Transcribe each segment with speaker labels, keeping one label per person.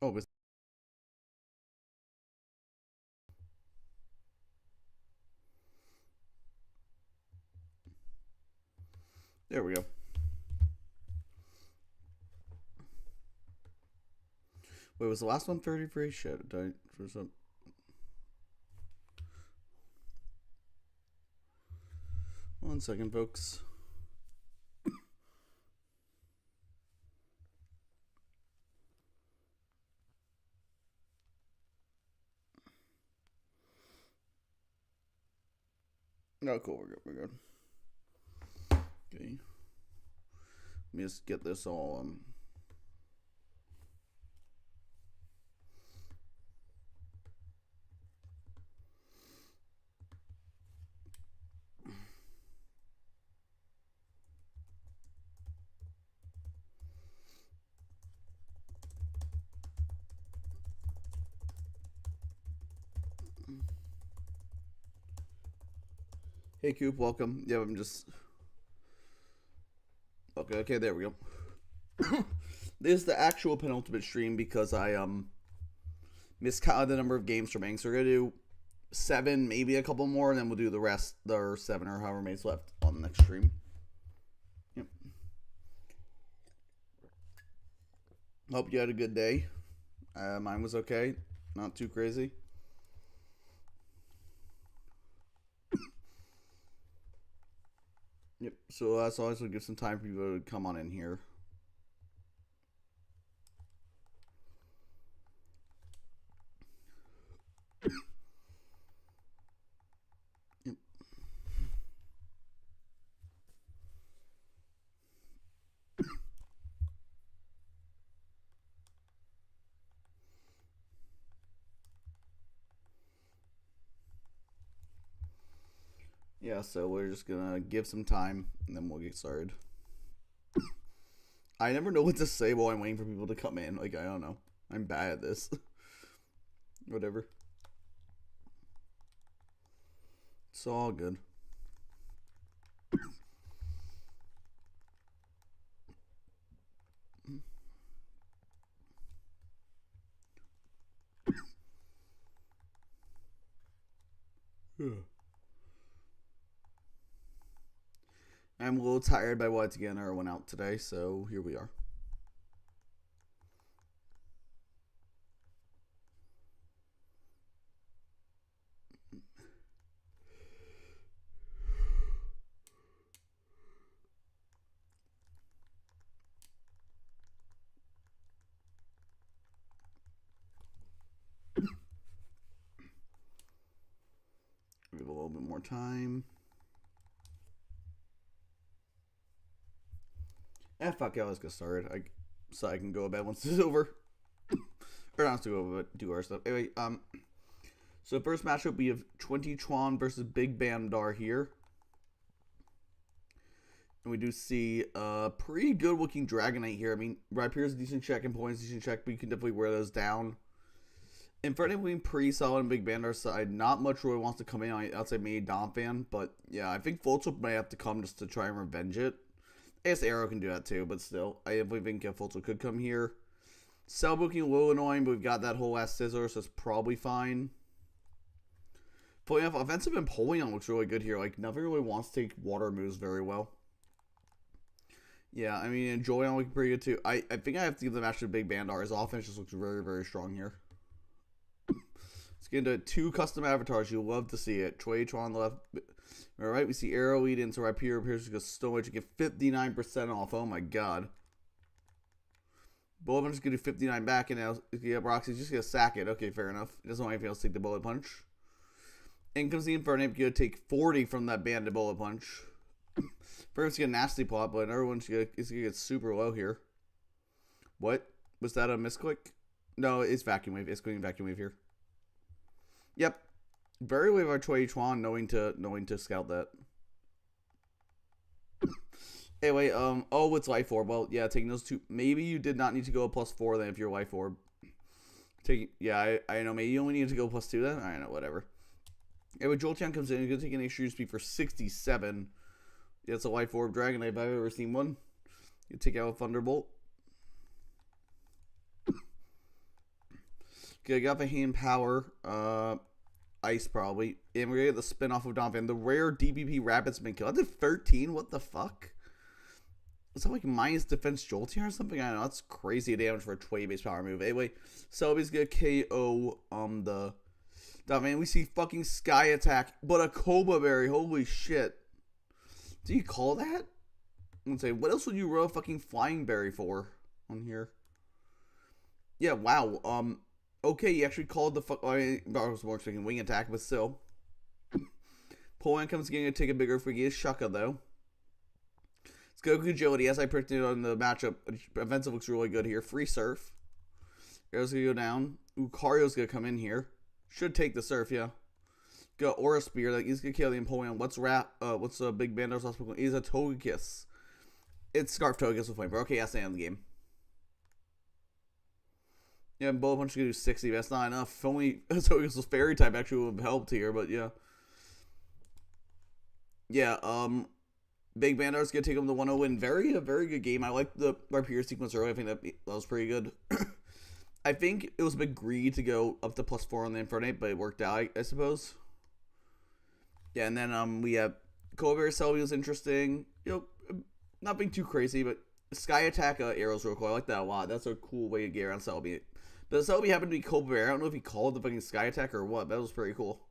Speaker 1: Oh, but there we go. Wait, was the last one 30 free? Shit, did I, for some... One second, folks. No, cool, we're good, we're good. Okay. Let me just get this all, Hey, Coop, welcome. Yeah, I'm just... Okay, there we go. This is the actual penultimate stream because I, miscounted the number of games remaining. So we're gonna do 7, maybe a couple more, and then we'll do the rest, or 7 or however many's left on the next stream. Yep. Hope you had a good day. Mine was okay. Not too crazy. Yep. So that's always will give some time for people to come on in here. Yep. Yeah, so we're just gonna give some time and then we'll get started. I never know what to say while I'm waiting for people to come in. Like, I don't know. I'm bad at this. Whatever. It's all good. I'm a little tired by what again I went out today, so here we are. We have a little bit more time. Fuck it, let's get started. So I can go to bed once this is over. Or not to go, but do our stuff. Anyway, so first matchup we have 20 Chuan versus Big Bandar here. And we do see a pretty good looking Dragonite here. I mean, Rhyperior's a decent check in points, decent check, but you can definitely wear those down. In front of being pretty solid on Big Bandar's side, not much really wants to come in. I'd say maybe Donphan, but yeah, I think Voltop might have to come just to try and revenge it. I guess Arrow can do that too, but still, I definitely think Voltop could come here. Cell booking a little annoying, but we've got that whole ass Scissor, so it's probably fine. Funny enough, offensive Empoleon looks really good here. Like, nothing really wants to take water moves very well. Yeah, I mean, Joyon looking pretty good too. I think I have to give the match to Big Bandar. His offense just looks very, very strong here. Let's get into 2 custom avatars. You'll love to see it. Chuan on the left. Alright, we see Arrow lead into Rhyperior appears to go so much to get 59% off. Oh my god. Bullet Punch is going to do 59 back, and now Roxy's just going to sack it. Okay, fair enough. He doesn't want anything else to take the Bullet Punch. In comes the Infernape, going to take 40 from that Banded Bullet Punch. First, get a nasty plot, but another one's going to get super low here. What? Was that a misclick? No, it's Vacuum Wave. It's going Vacuum Wave here. Yep. Very wave our Chuan knowing to scout that. Anyway, oh, it's Life Orb. Well, yeah, taking those 2. Maybe you did not need to go a +4 then if you're Life Orb. Yeah, I know. Maybe you only need to go +2 then. I don't know, whatever. Anyway, Jolteon comes in. He's going to take an extra speed for 67. Yeah, it's a Life Orb Dragonite if I've ever seen one. You take out a Thunderbolt. Okay, got the hand power. Ice probably. And we're gonna get the spin off of Donovan. The rare DPP Rapid's been killed. I did 13. What the fuck? Is that like minus defense jolting or something? I don't know. That's crazy damage for a 20 base power move. Anyway, Selby's gonna KO the Donovan. We see fucking Sky Attack, but a Cobra Berry. Holy shit. Do you call that? I'm gonna say, what else would you roll a fucking Flying Berry for on here? Yeah, wow. Okay, you actually called the fuck. I was more expecting Wing Attack, but still. Poleon comes getting to take a bigger freaky is Shaka though. It's Goku Agility, as I predicted on the matchup. Offensive looks really good here. Free Surf. Arrow's gonna go down. Lucario's gonna come in here. Should take the Surf, yeah. Got Aura Spear, like he's gonna kill the Empoleon. What's Big Bandar's last Pokemon? Is a Togekiss. It's Scarf Togekiss with Flamethrower. Okay, that's the end of the game. Yeah, Bullet Punch is gonna do 60, but that's not enough. If only Togekiss was Fairy type actually would have helped here, but yeah. Yeah, Big Bandar's gonna take him to 1-0 win. A very good game. I like the Rapier sequence early. I think that was pretty good. I think it was a bit greedy to go up to +4 on the Infernape, but it worked out, I suppose. Yeah, and then we have Colbert Selby was interesting. You know, not being too crazy, but Sky Attack arrows real cool. I like that a lot. That's a cool way to get around Selby. But Selby happened to be Colbert. I don't know if he called the fucking Sky Attack or what. That was pretty cool.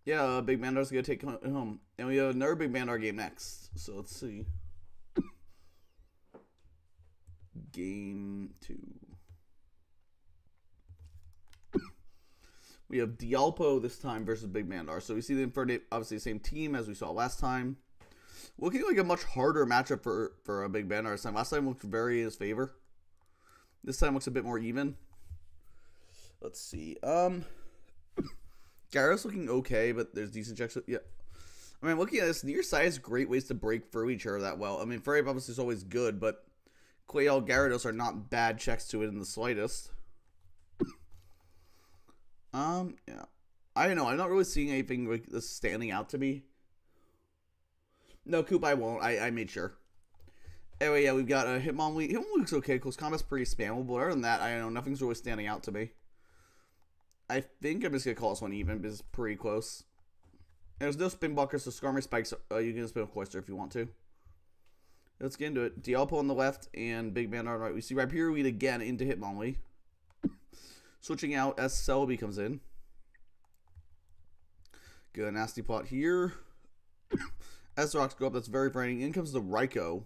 Speaker 1: Yeah, Big Bandar's gonna take home. And we have another Big Bandar game next. So let's see. Game 2. We have Dialpo this time versus Big Bandar. So we see the Infernape, obviously the same team as we saw last time. Looking like a much harder matchup for a Big Bandar this time. Last time looked very in his favor. This time looks a bit more even. Let's see. Gyarados looking okay, but there's decent checks. Yeah. I mean, looking at this, near side is great ways to break through each other that well. I mean, Furry obviously is always good, but Quail, Gyarados are not bad checks to it in the slightest. Yeah. I don't know. I'm not really seeing anything like this standing out to me. No, Coop, I won't. I made sure. Anyway, yeah, we've got a Hitmonlee. Hitmonlee looks okay. Close Combat's pretty spammable. But other than that, I don't know. Nothing's really standing out to me. I think I'm just going to call this one even because it's pretty close. And there's no spin blockers, so Skarmory Spikes, you can spin with Cloyster if you want to. Let's get into it. Dialpo on the left and Big Bandar on the right. We see Rhyperior lead again into Hitmonlee. Switching out as Selby comes in. Good nasty plot here. As the rocks go up, that's very frightening. In comes the Raikou.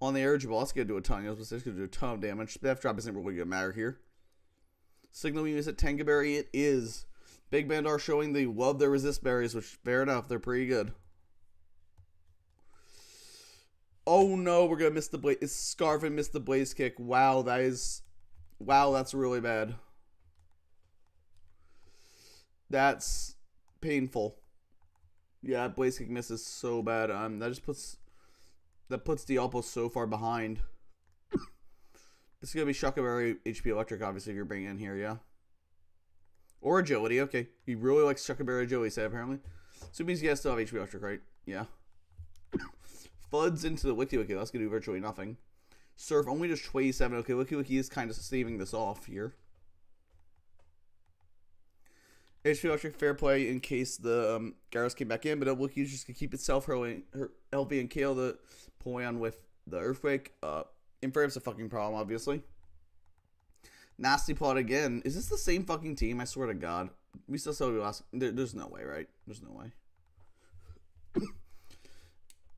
Speaker 1: On the Energy Ball, it's going to do a ton. It's going to do a ton of damage. Staff Drop isn't really going to matter here. Signal Beam is at Tanga Berry. It is. Big Bandar showing they love their resist berries, which fair enough, they're pretty good. Oh no, we're gonna miss the blaze. It's Scarf and missed the Blaze Kick. Wow, that's really bad. That's painful. Yeah, Blaze Kick misses so bad. That puts Dialpo so far behind. It's gonna be Shaka Berry HP Electric, obviously, if you're bringing in here, yeah. Or Agility, okay. He really likes Shaka Berry Agility, say, apparently. So it means you guys still have HP Electric, right? Yeah. Floods into the Wiki Wiki. That's gonna do virtually nothing. Surf only just 27. Okay, Wiki Wiki is kind of saving this off here. HP Electric, fair play in case the Gyarados came back in, but Wiki's just gonna keep itself healthy and kill the Poyon with the Earthquake. Infrared's a fucking problem, obviously. Nasty plot again. Is this the same fucking team? I swear to God. We still saw last. There's no way, right? There's no way.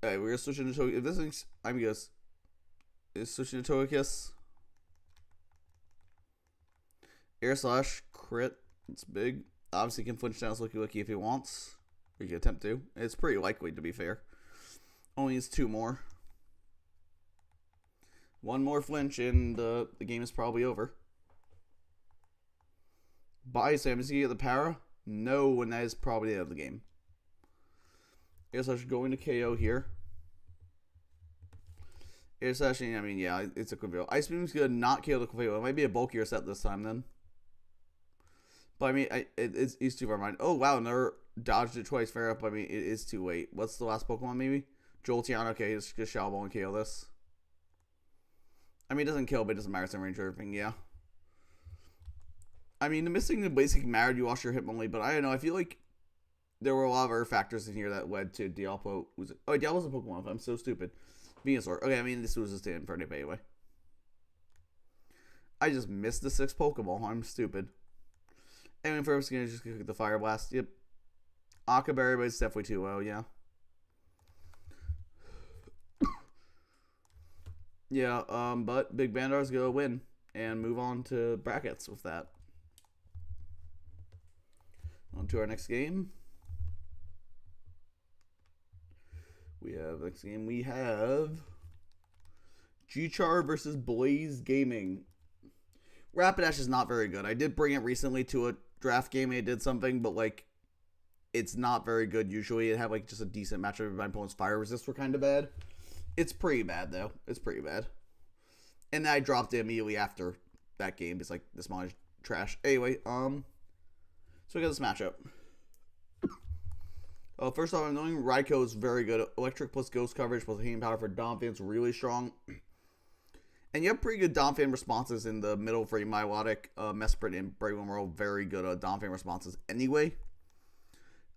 Speaker 1: Alright, we're gonna switch into Togekiss. If this is, I'm guess. Is switching to Togekiss. Air Slash crit. It's big. Obviously, can flinch down his Wiki Wiki if he wants. Or he can attempt to. It's pretty likely, to be fair. Only needs 2 more. 1 more flinch, and the game is probably over. Bye, Sam. Is he get the para? No, and that is probably the end of the game. Air Slash going to KO here. Air Slash, I mean, yeah, it's a Clefairy. Ice Beam's gonna not kill the Clefairy. It might be a bulkier set this time, then. But I mean, it's too far behind. Oh, wow, another dodged it twice. Fair up. I mean, it is too late. What's the last Pokemon, maybe? Jolteon. Okay, just Shadow Ball and KO this. I mean, it doesn't kill, but it doesn't matter. It's in range or everything, yeah. I mean, the missing the basic mattered. You lost your Hitmonlee, but I don't know. I feel like there were a lot of other factors in here that led to Dialpo. Dialpo's a Pokemon. I'm so stupid. Venusaur. Okay, I mean, this was a stand for anyway. I just missed the 6th Pokeball. I'm stupid. And first, gonna just click the Fire Blast. Yep. Akaberry, but it's definitely too low, yeah. Yeah, but Big Bandar's gonna win and move on to brackets with that. On to our next game. We have G-Char versus Blaze Gaming. Rapidash is not very good. I did bring it recently to a draft game and it did something, but like it's not very good usually. It had like just a decent matchup. My opponent's fire resist were kind of bad. It's pretty bad though. It's pretty bad. And I dropped it immediately after that game. It's like this mod is trash. Anyway, so we got this matchup. First off, I'm knowing Raikou is very good. Electric plus Ghost coverage plus healing power for Donphan's really strong. And you have pretty good Donphan responses in the middle for Milotic, Mesprit, and Breloom are all very good Donphan responses anyway.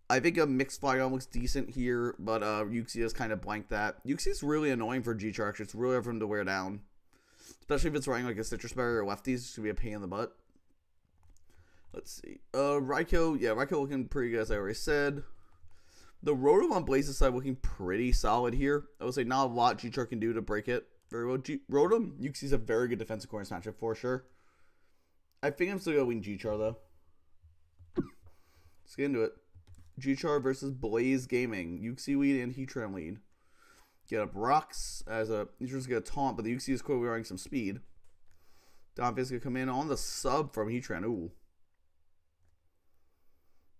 Speaker 1: I think a mixed Flygon looks decent here, but Uxie has kind of blanked that. Uxie's really annoying for G-Char, actually. It's really hard for him to wear down. Especially if it's running like a Citrus Berry or Lefties, it's going to be a pain in the butt. Let's see. Raikou, yeah, Raikou looking pretty good, as I already said. The Rotom on Blaze's side looking pretty solid here. I would say not a lot G-Char can do to break it very well. Rotom, Uxie's a very good defensive corner matchup for sure. I think I'm still going to win G-Char, though. Let's get into it. G-Char versus Blaze Gaming. Uxie lead and Heatran lead. Get up Rocks as a... Heatran's going to taunt, but the Uxie is clearly running some speed. Donphan's going to come in on the sub from Heatran. Ooh.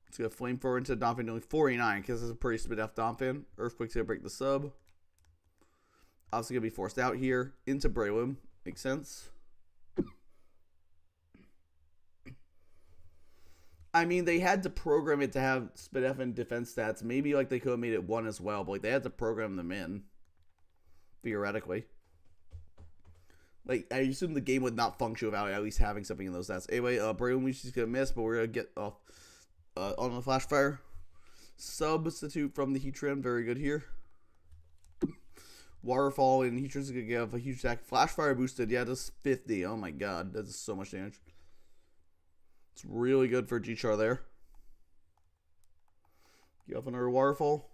Speaker 1: It's going to Flamethrower into Donphan doing 49 because it's a pretty spit off Donphan. Earthquake's going to break the sub. Obviously going to be forced out here into Breloom. Makes sense. I mean, they had to program it to have Spidef and defense stats. Maybe like they could have made it 1 as well, but like they had to program them in. Theoretically. Like, I assume the game would not function without at least having something in those stats. Anyway, Breloom is going to miss, but we're going to get off on the Flash Fire. Substitute from the Heatran. Very good here. Waterfall, and Heatran's going to give a huge attack. Flash Fire boosted. Yeah, that's 50. Oh my god. That's so much damage. It's really good for G-Char there. Get off another Waterfall.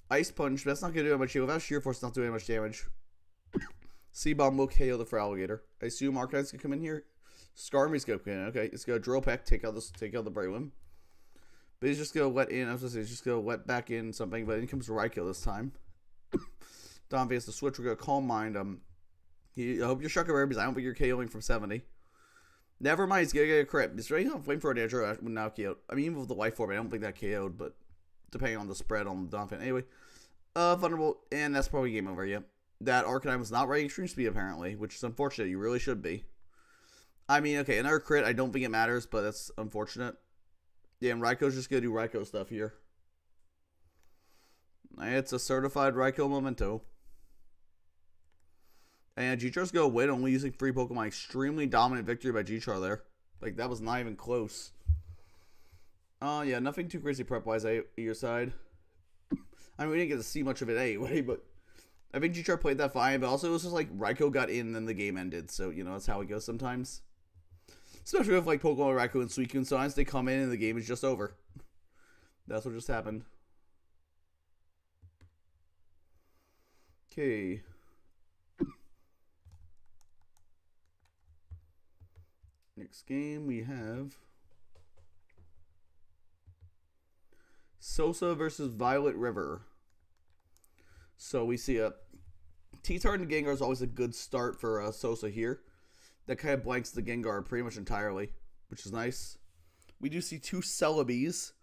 Speaker 1: Ice Punch. That's not going to do that much damage. Without Sheer Force, it's not doing much damage. C-Bomb will KO the Feraligatr. I assume Arcanine's going to come in here. Skarmory's going to come in. Okay, it's going to Drill Peck, take out the Breloom. But he's just going to let in, I was going to say, he's just going to let back in something, but in comes Raikou this time. Donphan has to switch. We're going to Calm Mind. I hope you're Shucker Rare because I don't think you're KOing from 70. Never mind, he's going to get a crit. It's right on Flamethrower damage would now KO. I mean, even with the Life Orb, I don't think that KO'd, but depending on the spread on the Donphan. Anyway, Thunderbolt, and that's probably game over, yeah. That Arcanine was not running Extreme Speed, apparently, which is unfortunate. You really should be. I mean, okay, another crit, I don't think it matters, but that's unfortunate. Yeah, and Raikou's just going to do Raikou stuff here. It's a certified Raikou Memento. And G-Char's going to win, only using 3 Pokemon. Extremely dominant victory by G-Char there. Like, that was not even close. Yeah, nothing too crazy prep-wise at your side. I mean, we didn't get to see much of it anyway, but I think G-Char played that fine, but also it was just like Raikou got in and then the game ended. So, you know, that's how it goes sometimes. Especially with like Pokemon Raikou and Suicune, sometimes they come in and the game is just over. That's what just happened. Okay. Next game we have Sosa versus Violet River. So we see a T-Tart and Gengar is always a good start for Sosa here. That kind of blanks the Gengar pretty much entirely, which is nice. We do see 2 Celebes,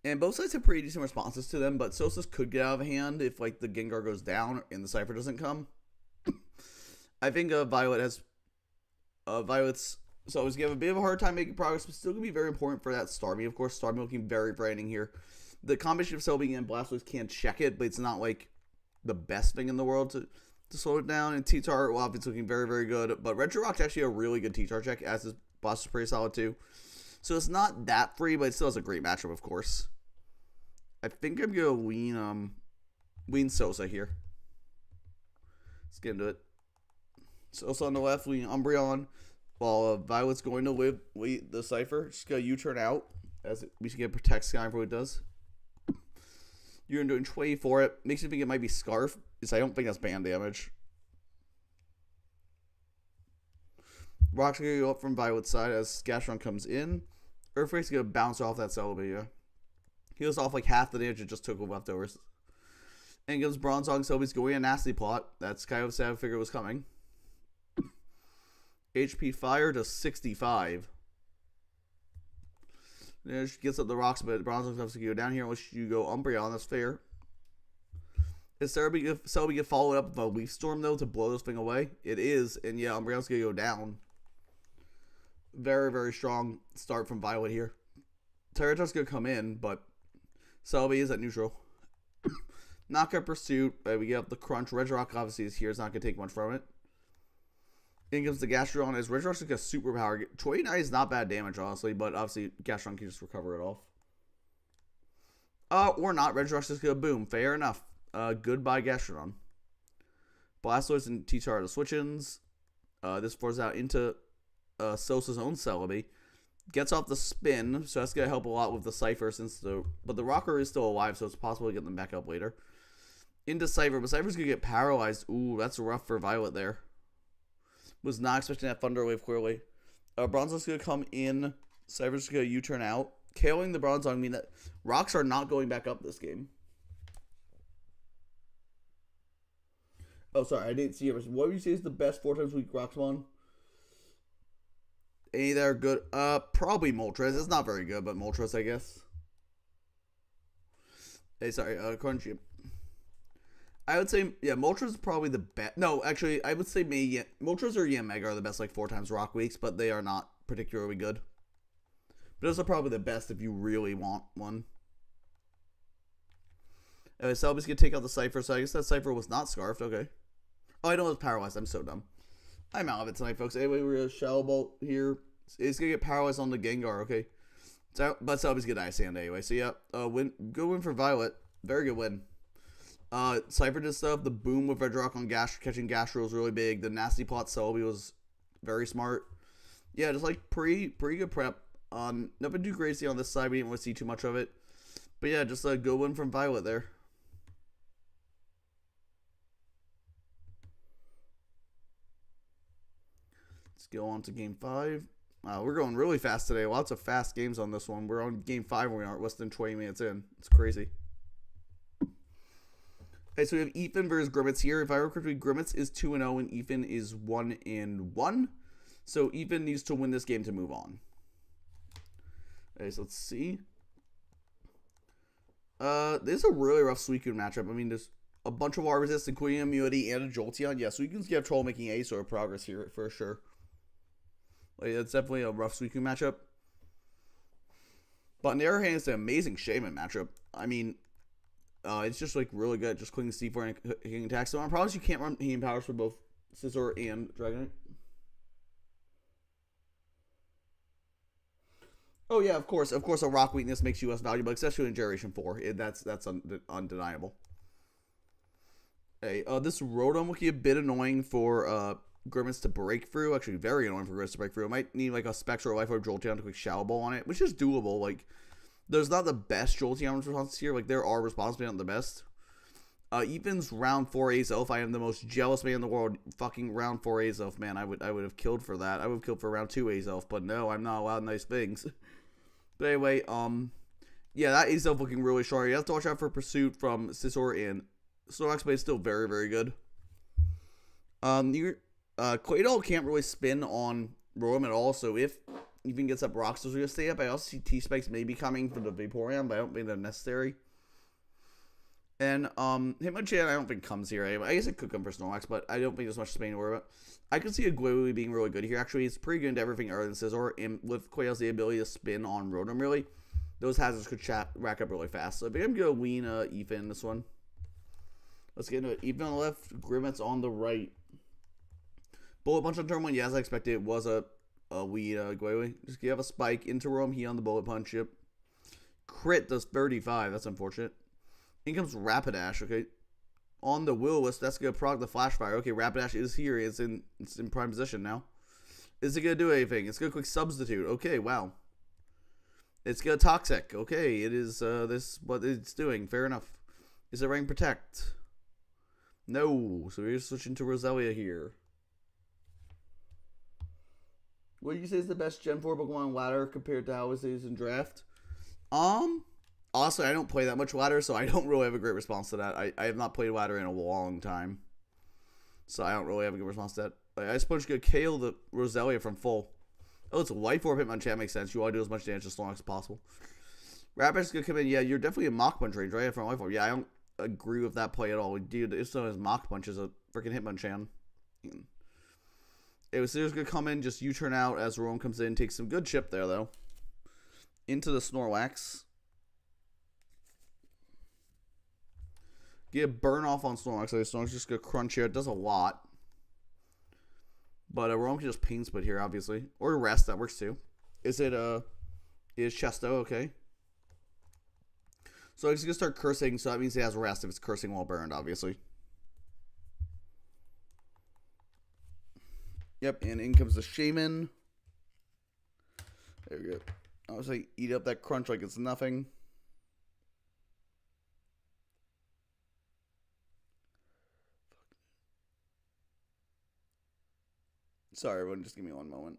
Speaker 1: and both sides have pretty decent responses to them, but Sosa's could get out of hand if like the Gengar goes down and the Cypher doesn't come. I think Violet has Violet's so he's gonna have a bit of a hard time making progress, but still gonna be very important for that Starmie. Of course, Starmie looking very frightening here. The combination of Celebi and Blastoise can check it, but it's not like the best thing in the world to to slow it down. And T-Tar, well, it's looking very, very good. But Regirock's actually a really good T-Tar check, as his boss is pretty solid too. So it's not that free, but it still has a great matchup, of course. I think I'm going to lean Sosa here. Let's get into it. Sosa on the left, lean Umbreon. While Violet's going to live the Cypher. Just going to U-turn out, as we should get Protect Sky for what it does. You're doing 20 for it. Makes me think it might be Scarf, because I don't think that's band damage. Rock's going to go up from Violet's side as Gastron comes in. Earthquake's going to bounce off that Celebi, yeah. Heals off like half the damage it just took with leftovers. And gives Bronzong, Celebi's going a nasty plot. That's kind of sad I figured was coming. HP Fire to 65. Then she gets up the rocks, but Bronzong has to go down here unless you go Umbreon. That's fair. Is Celebi get followed up with a Leaf Storm, though, to blow this thing away? It is, and yeah, Umbreon's going to go down. Very, very strong start from Violet here. Tyranitar's going to come in, but Celebi is at neutral. Knockout Pursuit. We get up the Crunch. Regirock obviously is here. It's not going to take much from it. In comes the Gastron. As Regirock's like a superpower. 29 is not bad damage, honestly, but obviously Gastron can just recover it off. Or not. Regirock's just going to boom. Fair enough. Goodbye, Gastrodon. Blastoise and T-Tar are the switch-ins. This forces out into Sosa's own Celebi. Gets off the spin, so that's going to help a lot with the Cypher, but the Rocker is still alive, so it's possible to get them back up later. Into Cypher, but Cypher's going to get paralyzed. Ooh, that's rough for Violet there. Was not expecting that Thunder Wave, clearly. Bronzong's going to come in. Cypher's going to U-turn out. KOing the Bronzong mean that Rocks are not going back up this game. Oh, sorry, I didn't see it. What would you say is the best 4 times a week Roxmon? Any that are good? Probably Moltres. It's not very good, but Moltres, I guess. Hey, sorry, Crunchy. I would say, yeah, Moltres is probably the best. No, actually, I would say maybe Moltres or Yanmega are the best, like 4 times Rock weeks, but they are not particularly good. But those are probably the best if you really want one. Celebi's gonna take out the Cypher, so I guess that Cypher was not Scarfed. Okay. Oh, I know it's paralyzed. I'm so dumb. I'm out of it tonight, folks. Anyway, we're gonna Shadow Bolt here. It's gonna get paralyzed on the Gengar. Okay. So, but Celebi's gonna Ice Sand anyway. So yeah, good win for Violet. Very good win. Cypher did stuff. The boom with Regirock on catching Gastro was really big. The nasty plot Celebi was very smart. Yeah, just like pretty good prep. Nothing too crazy on this side. We didn't want to see too much of it. But yeah, just a good win from Violet there. Let's go on to game 5. We're going really fast today. Lots of fast games on this one. We're on game 5 and we aren't less than 20 minutes in. It's crazy. Okay, so we have Ethan versus Grimmets here. If I remember correctly, Grimmets is 2-0 and Ethan is 1-1. So Ethan needs to win this game to move on. Okay, so let's see. This is a really rough Suicune matchup. I mean, there's a bunch of water resist, including immunity and a Jolteon. Yeah, Suicune's gonna have trouble making any sort of progress here for sure. Like, it's definitely a rough Suicune matchup. But on the other hand, it's an amazing Shaman matchup. I mean, it's just like really good. Just clicking C4 and hitting attacks. So I promise you can't run healing powers for both Scizor and Dragonite. Oh yeah, of course, a rock weakness makes you less valuable, especially in Generation 4. That's undeniable. Hey, this Rotom will be a bit annoying for Grimmets to break through. Actually, very annoying for Grimmets to break through. It might need like a Spectral Life or Jolteon to quick Shadow Ball on it, which is doable. Like, there's not the best Jolteon responses here. Like, there are responses, but not the best. Ethan's round 4 Azelf. I am the most jealous man in the world. Fucking round 4 Azelf, man. I would have killed for that. I would have killed for round 2 Azelf, but no, I'm not allowed nice things. But anyway, yeah, that Azelf looking really strong. You have to watch out for Pursuit from Scizor and Snorlax, but it's still very, very good. Claydol can't really spin on Rotom at all, so if Ethan gets up Rocks, those are going to stay up. I also see T-Spikes maybe coming for the Vaporeon, but I don't think they're necessary. And Hitmonchan I don't think comes here. I guess it could come for Snorlax, but I don't think there's much spinning to worry about. I could see a Glalie being really good here. Actually, it's pretty good into everything other than Scizor, and with Claydol's the ability to spin on Rotom, really, those hazards could rack up really fast. So I think I'm going to lean Ethan in this one. Let's get into it. Even on the left, Grimmets on the right. Bullet punch on turn 1. Yeah, as I expected, it was a weed Guiwi. Just give a spike into Rome. He on the bullet punch. Yep. Crit does 35. That's unfortunate. In comes Rapidash. Okay. On the Will-O-Wisp, that's gonna proc the flash fire. Okay, Rapidash is here. It's in prime position now. Is it gonna do anything? It's gonna quick substitute. Okay, wow. It's gonna toxic. Okay, it is this what it's doing. Fair enough. Is it rank protect? No. So we're switching to Roselia here. What do you say is the best Gen 4 Pokemon ladder compared to how it is in draft? Honestly, I don't play that much ladder, so I don't really have a great response to that. I have not played ladder in a long time, so I don't really have a good response to that. I suppose you could KO the Roselia from full. Oh, it's a Life Orb Hitmonchan. That makes sense. You want to do as much damage as long as possible. Rapidash is going to come in. Yeah, you're definitely a Mach Punch range, right? From Life Orb. Yeah, I don't agree with that play at all. Dude, if so, his Mach Punch is a freaking Hitmonchan. It was going to come in, just U-turn out as Rome comes in. Takes some good chip there, though. Into the Snorlax. Get a burn off on Snorlax. So Snorlax just going to crunch here. It does a lot. But Rome can just Pain Split here, obviously. Or Rest, that works too. Is Chesto okay? So he's going to start cursing, so that means he has Rest if it's cursing while burned, obviously. Yep, and in comes the Shaman. There we go. I was like, eat up that crunch like it's nothing. Sorry, everyone, just give me one moment.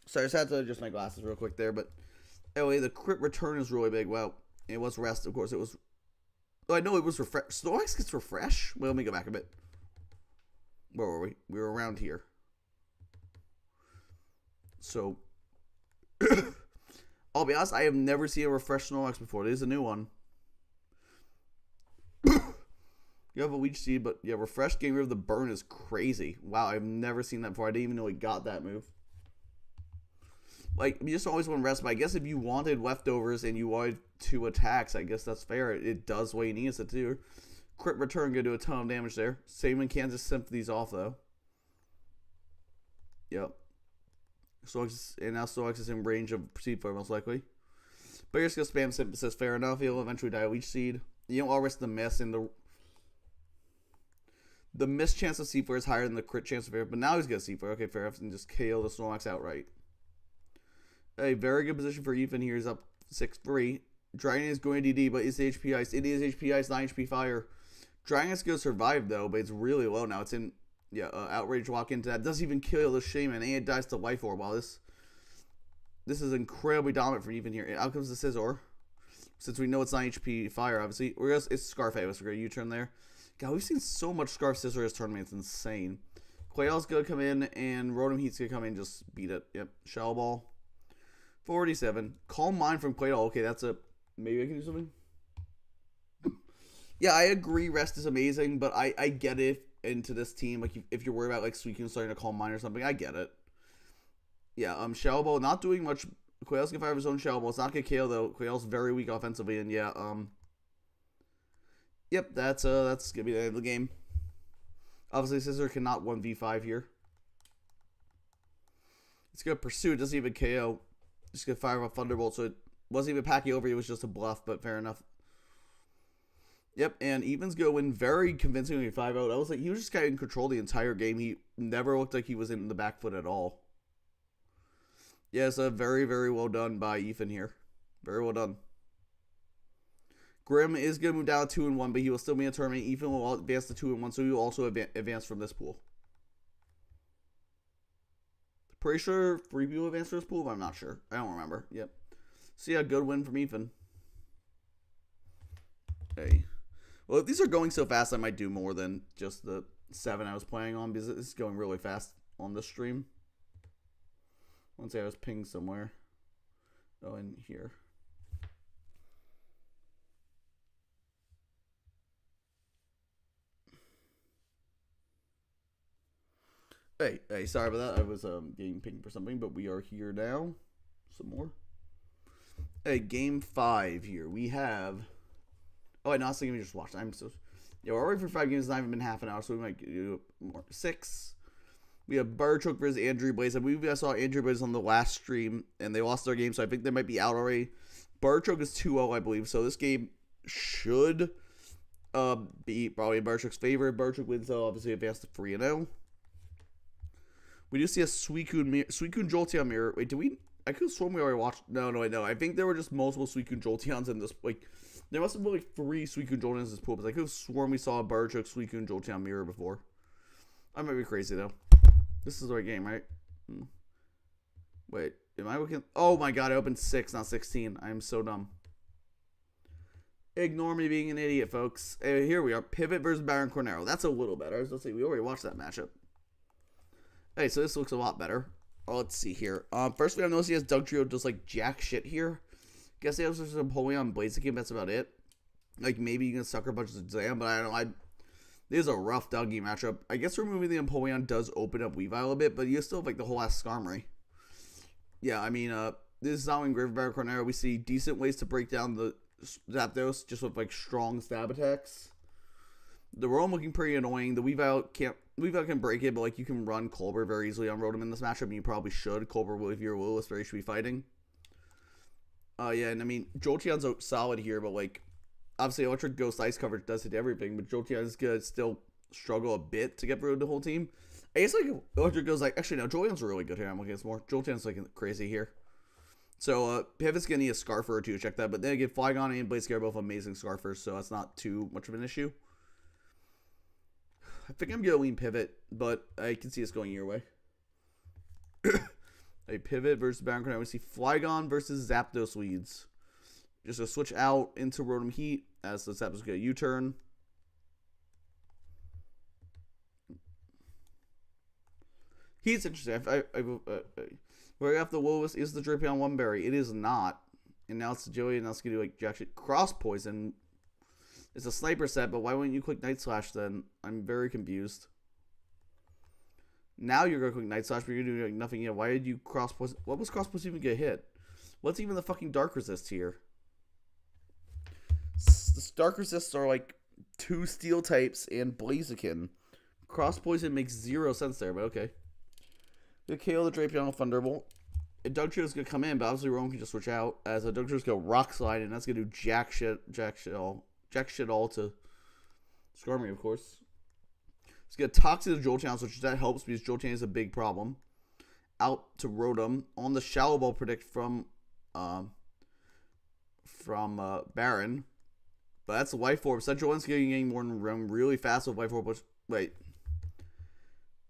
Speaker 1: Sorry, I just had to adjust my glasses real quick there, but anyway, the crit return is really big. Well, it was Rest, of course. It was. Oh, I know it was refresh. Snorlax gets refresh. Well, let me go back a bit. Where were we? We were around here. So, I'll be honest, I have never seen a refresh Snorlax before. It is a new one. You have a Leech Seed, but yeah, refresh getting rid of the burn is crazy. Wow, I've never seen that before. I didn't even know he got that move. Like, you just always want to rest, but I guess if you wanted leftovers and you wanted 2 attacks, I guess that's fair. It does what he needs it to. Crit return gonna do a ton of damage there. Same in Kansas Symphony's off though. Yep. And now Snorlax is in range of Seed Flare most likely. But you're just gonna spam Synthesis, fair enough. He'll eventually die Leech Seed. You don't all risk the miss, and the miss chance of Seed Flare is higher than the crit chance of air. But now he's gonna Seed Flare. Okay, fair enough, and just KO the Snorlax outright. A very good position for Ethan here. He's up 6-3. Dragon is going to DD, but it's HP Ice. It is HP Ice, not HP Fire. Dragon is going to survive, though, but it's really low now. It's in, Outrage walk into that. Doesn't even kill the Shaman, and it dies to Life Orb. Wow, this is incredibly dominant for Ethan here. Out comes the Scizor. Since we know it's not HP Fire, obviously. It's Scarface. We're going to U-turn there. God, we've seen so much Scarf Scizor this tournament. It's insane. Quail's going to come in, and Rotom Heat's going to come in and just beat it. Yep, Shell Ball. 47. Calm Mind from Quail. Okay, that's a... Maybe I can do something? Yeah, I agree. Rest is amazing, but I get it into this team. Like, if you're worried about, like, Suicune starting to Calm Mind or something, I get it. Yeah, Shell Ball, not doing much. Quail's gonna fire his own Shell Ball. It's not gonna KO, though. Quail's very weak offensively, and yeah, Yep, that's gonna be the end of the game. Obviously, Scizor cannot 1v5 here. It's gonna pursue. It doesn't even KO. Just gonna fire a Thunderbolt, so it wasn't even packing over. It was just a bluff, but fair enough. Yep, and Even's gonna win very convincingly 5-0. That was like he was just kind of in control the entire game. He never looked like he was in the back foot at all. Yeah, it's a very, very well done by Ethan here. Very well done. Grim is gonna move down to 2-1, but he will still be in a tournament. Ethan will advance to 2-1, so he will also advance from this pool. Pretty sure 3 people advanced to this pool, but I'm not sure. I don't remember. Yep. So yeah, good win from Ethan. Hey. Well, if these are going so fast, I might do more than just the 7 I was playing on, because this is going really fast on this stream. Let's say I was pinged somewhere. Oh, in here. Hey, sorry about that. I was getting pinged for something, but we are here now. Some more. Hey, game 5 here. We have. Oh, wait, no, I was thinking we just watched. I'm so. Yeah, we're already for 5 games. It's not even been half an hour, so we might do more. 6. We have Barchuk versus Andrew Blaze. I believe I saw Andrew Blaze on the last stream, and they lost their game, so I think they might be out already. Barchuk is 2-0, I believe, so this game should be probably in Barchuk's favor. Barchuk wins, though, obviously advanced to 3-0. We do see a Suicune Jolteon mirror. Wait, did we? I could have sworn we already watched. No. I think there were just multiple Suicune Jolteons in this. Like, there must have been like 3 Suicune Jolteons in this pool, but I could have sworn we saw a Barchuk Suicune Jolteon mirror before. I might be crazy, though. This is the right game, right? Wait, am I looking? Oh my god, I opened 6, not 16. I am so dumb. Ignore me being an idiot, folks. Here we are. Pivot versus Baron Cornero. That's a little better. Let's see. We already watched that matchup. Hey, so this looks a lot better. Oh, let's see here. First we have noticed he has Dugtrio just like jack shit here. Guess he has some Empoleon Blaziken. That's about it. Like maybe you can sucker punch the Zam, but I don't know. This is a rough Dougie matchup. I guess removing the Empoleon does open up Weavile a bit, but you still have like the whole ass Skarmory. Yeah, I mean, this is not in Grave Baron Cornero. We see decent ways to break down the Zapdos just with like strong stab attacks. The Rotom looking pretty annoying. The Weavile can break it, but like you can run Colbur very easily on Rotom in this matchup, and you probably should. Colbur, if you're Willis, where you should be fighting. Yeah, and I mean, Jolteon's solid here, but like, obviously Electric Ghost Ice coverage does hit everything, but Jolteon is gonna still struggle a bit to get through the whole team. I guess like Electric Ghost like actually no, Jolteon's really good here. I'm looking at some more. Jolteon's like crazy here. So Pivot's gonna need a Scarfer or two to check that, but then again, Flygon and Blaziken are both amazing Scarfers, so that's not too much of an issue. I think I'm gonna lean Pivot, but I can see us going your way. A Pivot versus Baron Cornero. We see Flygon versus Zapdos leads. Just a switch out into Rotom Heat as the Zapdos get a U-turn. Heat's interesting. We're gonna have the Willis is the Drapion One Berry. It is not. And now it's the Joey, and now it's gonna do like jack shit. Cross Poison. It's a sniper set, but why wouldn't you click Night Slash then? I'm very confused. Now you're gonna click Night Slash, but you're doing like nothing yet. Why did you Cross Poison? What was Cross Poison even get hit? What's even the fucking Dark Resist here? The Dark Resists are like 2 Steel types and Blaziken. Cross Poison makes 0 sense there, but okay. The KO the Drapion Thunderbolt. Dugtrio is gonna come in, but obviously Rotom can just switch out. As a Dugtrio's gonna Rock Slide, and that's gonna do jack shit all to Skarmory, of course. It's gonna Toxic the Jolteon, which that helps because Jolteon is a big problem. Out to Rotom on the Shallow Ball predict from Baron. But that's the Life Orb. Central One's getting more in room really fast with Life Orb. Which, wait.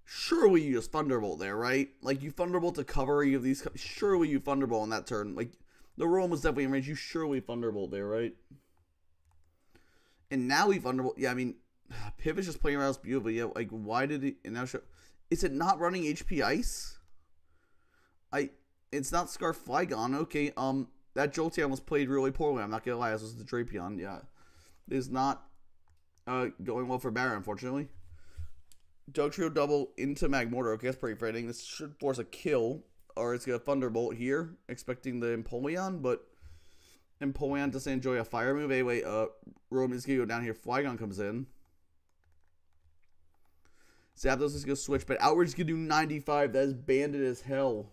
Speaker 1: Surely you just Thunderbolt there, right? Like, you Thunderbolt to cover any of these. Surely you Thunderbolt on that turn. Like, the Rotom was definitely in range. You surely Thunderbolt there, right? And now we Thunderbolt. Yeah, I mean, Pivot's just playing around beautifully. Yeah, like, why did he. And now show. Is it not running HP Ice? It's not Scarf Flygon. Okay, that Jolteon was played really poorly. I'm not gonna lie. This was the Drapion. Yeah. It is not going well for Baron, unfortunately. Dugtrio double into Magmortar. Okay, that's pretty frightening. This should force a kill. Or it's going to Thunderbolt here, expecting the Empoleon, but Empoleon doesn't enjoy a fire move. Anyway, Rotom is going to go down here. Flygon comes in. Zapdos is going to switch, but Outward's going to do 95. That is banded as hell.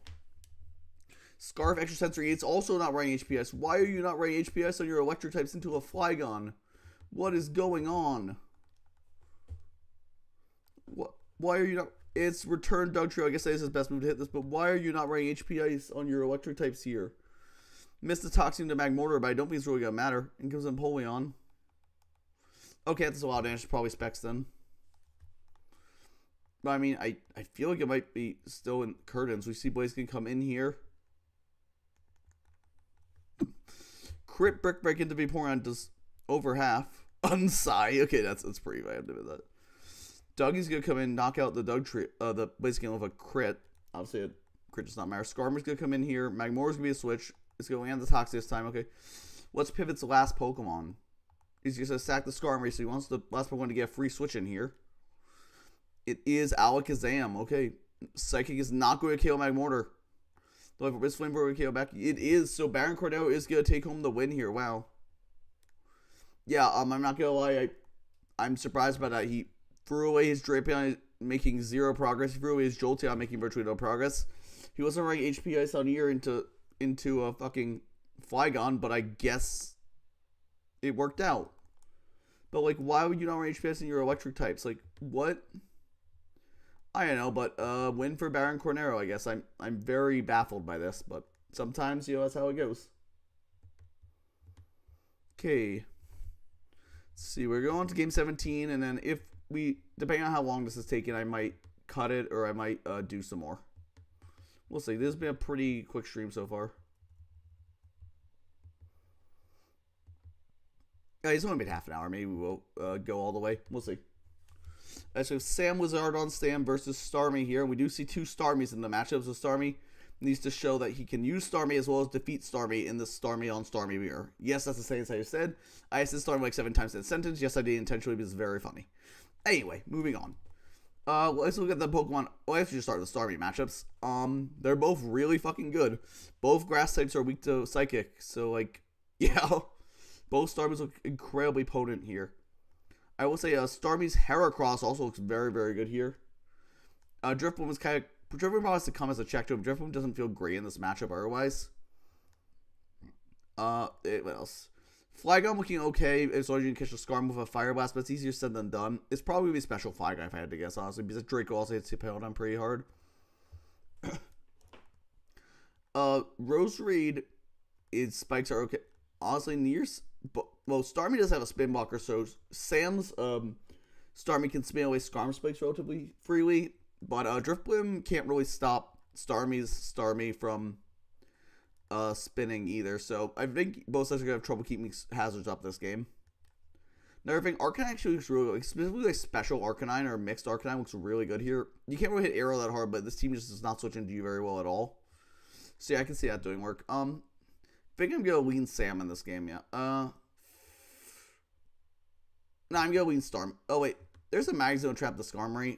Speaker 1: Scarf Extra Sensory. It's also not running HPS. Why are you not running HPS on your Electric types into a Flygon? What is going on? What? Why are you not? It's Return Dugtrio. I guess that is his best move to hit this, but why are you not running HP Ice on your Electric types here? Missed the Toxin to Magmortar, but I don't think it's really going to matter. In comes Empoleon. Okay, that's a lot of damage. Probably Specs then. But I mean, I feel like it might be still in Curtains. We see Blaziken come in here. Crit Brick Break into Vaporeon does over half. Unsai. Okay, that's pretty bad to do that. Dougie's gonna come in, knock out the the Blaziken with a crit. Obviously, a crit does not matter. Skarmory's gonna come in here. Magmortar's gonna be a switch. It's gonna land the Toxic this time. Okay, what's Pivot's last Pokemon? He's just gonna sack the Skarmory, so he wants the last Pokemon to get a free switch in here. It is Alakazam. Okay, Psychic is not going to kill Magmortar. Is Flamethrower KO back? It is. So Baron Cornero is going to take home the win here. Wow. Yeah, I'm not going to lie. I'm surprised by that. He threw away his Drapion, making 0 progress. He threw away his Jolteon, making virtually no progress. He wasn't running HP Ice on here into a fucking Flygon, but I guess it worked out. But, like, why would you not run HP Ice in your electric types? Like, what? I don't know, but win for Baron Cornero, I guess. I'm very baffled by this, but sometimes, that's how it goes. Okay. Let's see, we're going to game 17, and then depending on how long this is taking, I might cut it or I might do some more. We'll see. This has been a pretty quick stream so far. It's only been half an hour. Maybe we'll go all the way. We'll see. So Sam Wizard on Stam versus Starmie here. We do see 2 Starmies in the matchup. So Starmie needs to show that he can use Starmie as well as defeat Starmie in the Starmie on Starmie mirror. Yes, that's the same as I said. I said Starmie like 7 times in a sentence. Yes, I did intentionally because it's very funny. Anyway, moving on. Let's look at the Pokemon. Well, let's just start with the Starmie matchups. They're both really fucking good. Both grass types are weak to Psychic. So, like, yeah. Both Starmies look incredibly potent here. I will say Starmie's Heracross also looks very, very good here. Drifblim is kind of... Drifblim probably has to come as a check to him. Drifblim doesn't feel great in this matchup otherwise. What else? Flygon looking okay as long as you can catch a Skarm with a Fire Blast, but it's easier said than done. It's probably going to be Special Flygon if I had to guess, honestly, because Draco also hits Hippowdon pretty hard. Roserade, its spikes are okay. Honestly, well, Starmie does have a spin blocker, so Sam's Starmie can spin away Skarm spikes relatively freely, but Drifblim can't really stop Starmie's Starmie from spinning either, so I think both sides are going to have trouble keeping hazards up this game. Another thing, Arcanine actually looks really good, specifically like Special Arcanine or Mixed Arcanine looks really good here. You can't really hit Arrow that hard, but this team just does not switch into you very well at all. So yeah, I can see that doing work. I think I'm going to lean Sam in this game, yeah. No, I'm going to lean Storm. Oh, wait. There's a Magzone trap the Skarmory.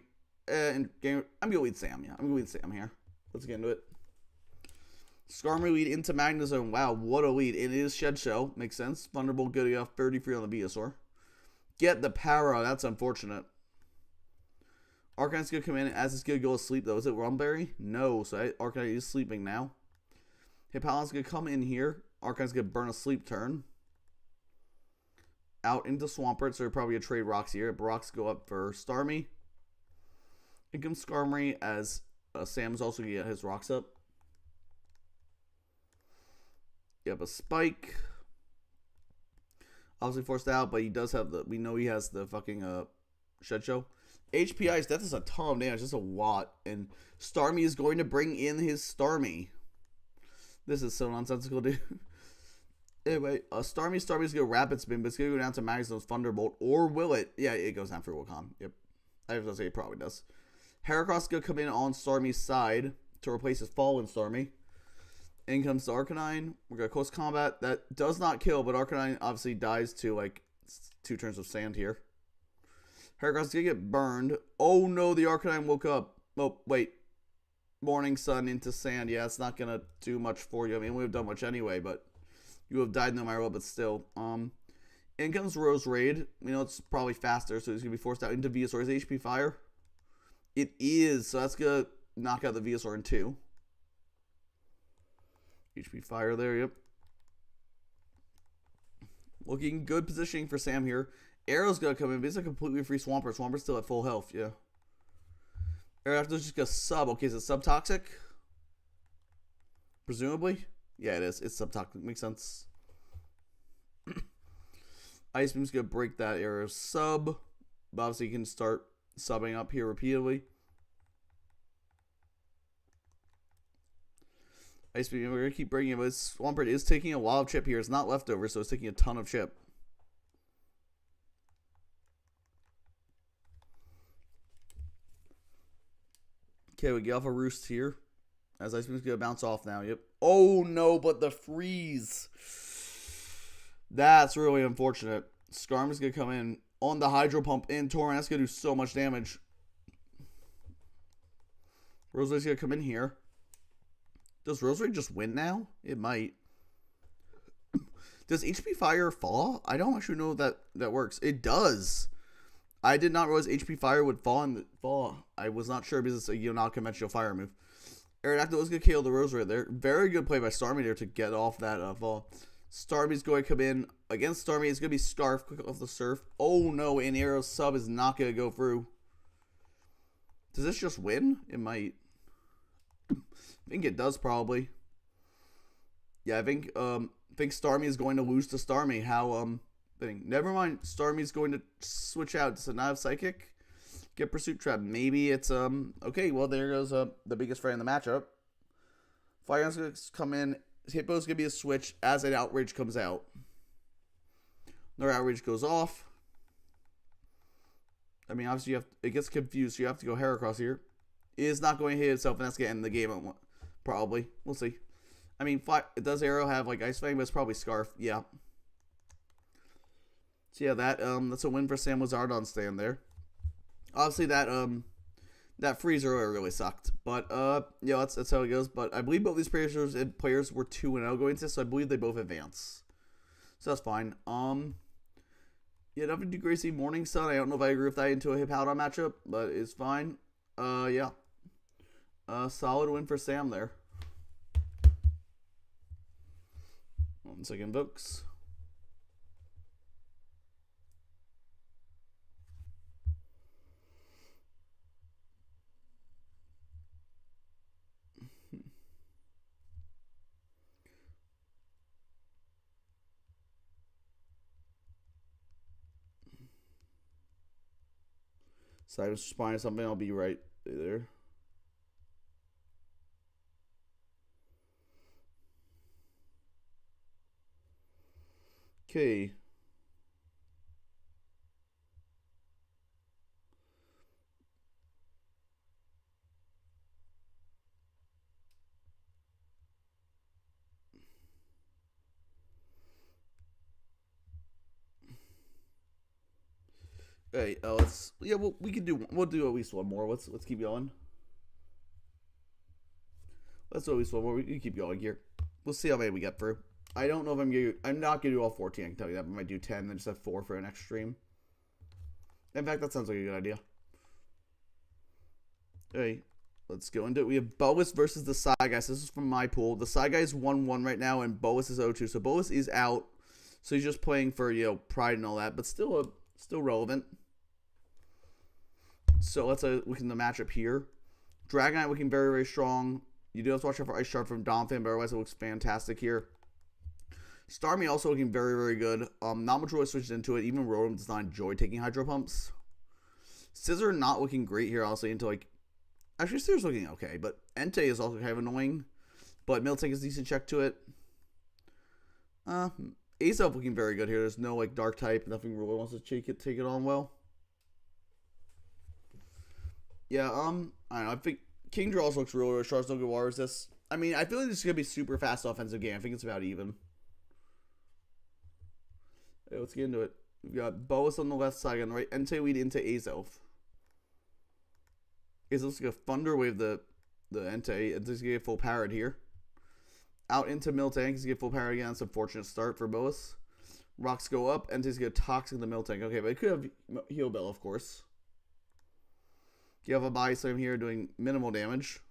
Speaker 1: I'm going to lead Sam, yeah. I'm going to lead Sam here. Let's get into it. Skarmory lead into Magnezone. Wow, what a lead. It is Shed Shell. Makes sense. Thunderbolt good enough. 33 on the Venusaur. Get the Para. That's unfortunate. Arcanine's going to come in as it's going to go to sleep, though. Is it Rumberry? No. So Arcanine is sleeping now. Hippowdon's going to come in here. Arcanine's going to burn a sleep turn. Out into Swampert, so we're probably going to trade rocks here. Rocks go up for Starmie. In comes Skarmory as Sam's also going to get his rocks up. You have a Spike. Obviously forced out, but he does have we know he has the fucking Shed Show. HP Ice, that is a ton of damage. That's a lot. And Starmie is going to bring in his Starmie. This is so nonsensical, dude. Anyway, Starmie's going to Rapid Spin, but it's going to go down to Magnezone's Thunderbolt. Or will it? Yeah, it goes down for Wilcon. Yep. I was going to say it probably does. Heracross is going to come in on Starmie's side to replace his fallen Starmie. In comes the Arcanine. We're going to close combat. That does not kill, but Arcanine obviously dies to, like, 2 turns of sand here. Heracross is going to get burned. Oh, no, the Arcanine woke up. Oh, wait. Morning Sun into sand. Yeah, it's not going to do much for you. I mean, we have done much anyway, but you have died no matter what, but still. In comes Roserade. We know it's probably faster, so he's going to be forced out into Venusaur. Is HP Fire? It is, so that's going to knock out the Venusaur in 2. HP Fire there, yep. Looking good positioning for Sam here. Arrow's going to come in, but it's a completely free Swampert. Swampert's still at full health, yeah. Arrow's just going to sub. Okay, is it sub-toxic? Presumably? Yeah, it is. It's sub-toxic. Makes sense. Ice Beam's going to break that Arrow's sub. But obviously, you can start subbing up here repeatedly. Ice Beam, we're going to keep breaking it, but Swampert is taking a lot of chip here. It's not leftover, so it's taking a ton of chip. Okay, we get off a Roost here. As Ice Beam's going to bounce off now, yep. Oh, no, but the freeze. That's really unfortunate. Skarm's going to come in on the Hydro Pump in Torrent. That's going to do so much damage. Roserade's going to come in here. Does Rosary just win now? It might. Does HP Fire fall? I don't actually know that works. It does. I did not realize HP Fire would fall. I was not sure because it's a non-conventional fire move. Aerodactyl was going to kill the Rosary there. Very good play by Starmie there to get off that fall. Starmie's going to come in. Against Starmie, it's going to be Scarf. Quick off the Surf. Oh no, an Arrow sub is not going to go through. Does this just win? It might. I think it does probably. Yeah, I think Starmie is going to lose to Starmie. How never mind. Starmie's going to switch out to not have Psychic. Get Pursuit Trap. Maybe it's okay. Well, there goes the biggest friend in the matchup. Firehound's gonna come in. Hippo's gonna be a switch as an Outrage comes out. Another Outrage goes off. I mean, obviously it gets confused. So you have to go Heracross here. It is not going to hit itself, and that's gonna end the game. Probably. We'll see. I mean, does Arrow have like Ice Fang, but it's probably Scarf. Yeah. So yeah, that's a win for Sam Lazardon stand there. Obviously that freezer really sucked, but yeah, that's how it goes. But I believe both these players were 2-0 going into this, so I believe they both advance. So that's fine. Yeah, nothing too crazy. Morning Sun. I don't know if I agree with that into a Hippowdon matchup, but it's fine. Yeah. Solid win for Sam there. 1 second, folks. So I was responding to something. I'll be right there. Okay. Hey, we'll do at least one more. Let's keep going. Let's do at least one more. We can keep going here. We'll see how many we get through. I don't know if I'm not gonna do all 14. I can tell you that. I might do 10, and then just have 4 for an next stream. In fact, that sounds like a good idea. Hey, let's go into it. We have Boas versus the Psy Guys. This is from my pool. The Psy Guy is 1-1 right now, and Boas is 0-2. So Boas is out. So he's just playing for pride and all that, but still relevant. So let's look in the matchup here. Dragonite looking very, very strong. You do have to watch out for Ice Shard from Donphan, but otherwise it looks fantastic here. Starmie also looking very, very good. Not much really switched into it. Even Rotom does not enjoy taking Hydro Pumps. Scissor not looking great here, honestly, until actually Scissor's looking okay, but Entei is also kind of annoying. But Miltank is decent check to it. Azelf looking very good here. There's no Dark type. Nothing really wants to take it on well. Yeah, I don't know. I think Kingdra also looks really, really strong. Don't get War Resist. I mean, I feel like this is going to be a super fast offensive game. I think it's about even. Okay, let's get into it. We've got Boas on the left side and the right. Entei lead into Azelf. Azelf's going to Thunder Wave the Entei. Entei's going to get full powered here. Out into Miltank. He's going to get full powered again. It's an unfortunate start for Boas. Rocks go up. Entei's going to Toxic the Miltank. Okay, but it could have Heal Bell, of course. You have a Body Slam here doing minimal damage.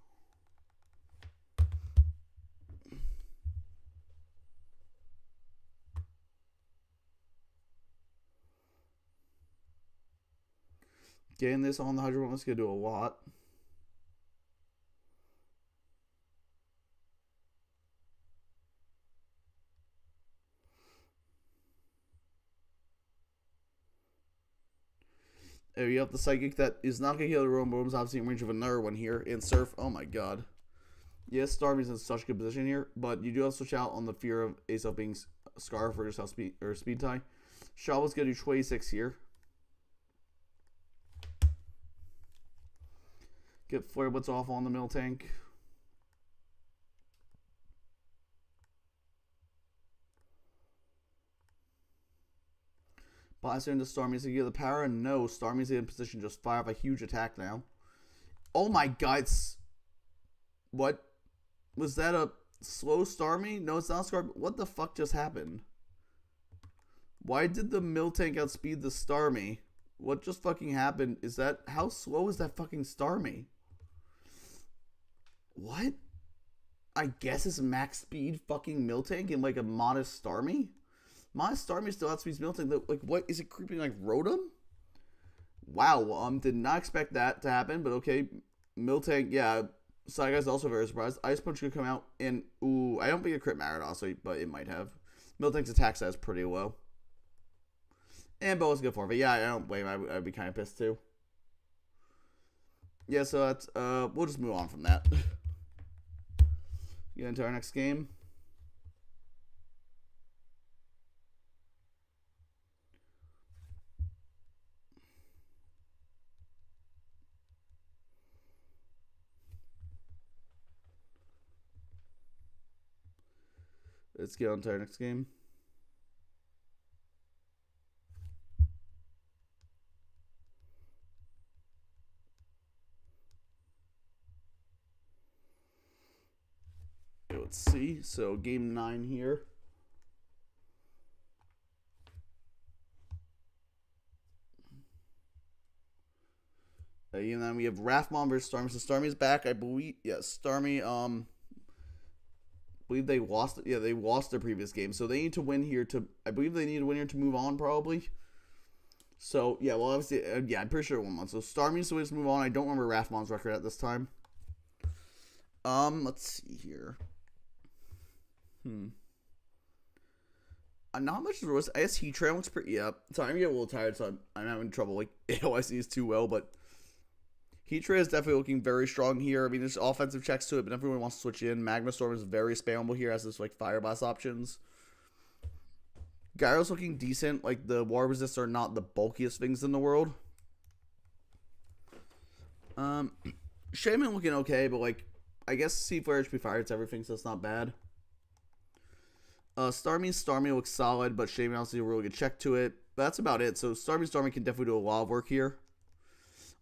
Speaker 1: Getting this on the Hydro Pump is going to do a lot. There you have the Psychic that is not going to heal the Rotom. Rotom's obviously in range of another one here. In Surf, oh my god. Yes, Starmie's in such a good position here, but you do have to switch out on the fear of Azelf being Scarf or just how Speed Tie. Shaw's going to do 26 here. Get Flare Blitz off on the Miltank. Blast into Starmie's to get the power, and no, Starmie's in position to just fire off a huge attack now. Oh my god, what? Was that a slow Starmie? No, it's not Starmie. What the fuck just happened? Why did the Miltank outspeed the Starmie? What just fucking happened? Is that... How slow is that fucking Starmie? What? I guess it's max speed fucking Miltank and like a modest Starmie? Modest Starmie still outspeeds Miltank. Like, what? Is it creeping like Rotom? Wow, did not expect that to happen, but okay. Miltank, yeah. Side Guy's also very surprised. Ice Punch could come out and... Ooh, I don't think it crit mattered, also, but it might have. Miltank's attack stat is pretty low. And Boa's good for it. But yeah, I don't blame him. I'd be kind of pissed too. Yeah, so that's... we'll just move on from that. Get into our next game. Let's get on to our next game. Let's see. So game 9 here. And then we have Rathmon versus Starmie. So Starmie's back, I believe. Yes, Starmie. I believe they lost. Yeah, they lost their previous game, so they need to win here to. I believe they need to win here to move on, probably. So yeah, well, obviously, yeah, I'm pretty sure it won one. So Starmie's the way to move on. I don't remember Rathmon's record at this time. Let's see here. Not much of the I guess Heatran looks pretty. Yeah, sorry, I'm getting a little tired, so I'm having trouble like AOICs too well, but. Heatran is definitely looking very strong here. I mean, there's offensive checks to it, but everyone wants to switch in. Magma Storm is very spammable here as this like Fire Blast options. Gyro's looking decent. Like, the Water Resists are not the bulkiest things in the world. Shaman looking okay, but like, I guess Sea Flare HP Fire hits everything, so it's not bad. Starmie looks solid, but Shaman also a really good check to it. But that's about it. So Starmie can definitely do a lot of work here.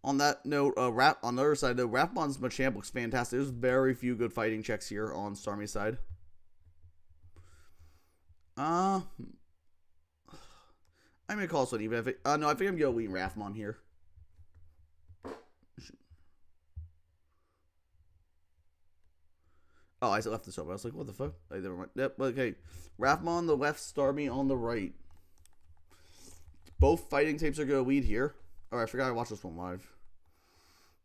Speaker 1: On that note, on the other side, though, Rathmon's Machamp looks fantastic. There's very few good fighting checks here on Starmie's side. I'm gonna call this one even. No, I think I'm gonna lean Rathmon here. Oh, I left this open. I was like, what the fuck? Never mind. Yep, okay. Rathmon on the left, Starmie on the right. Both fighting types are gonna lead here. Oh, I forgot I watched this one live.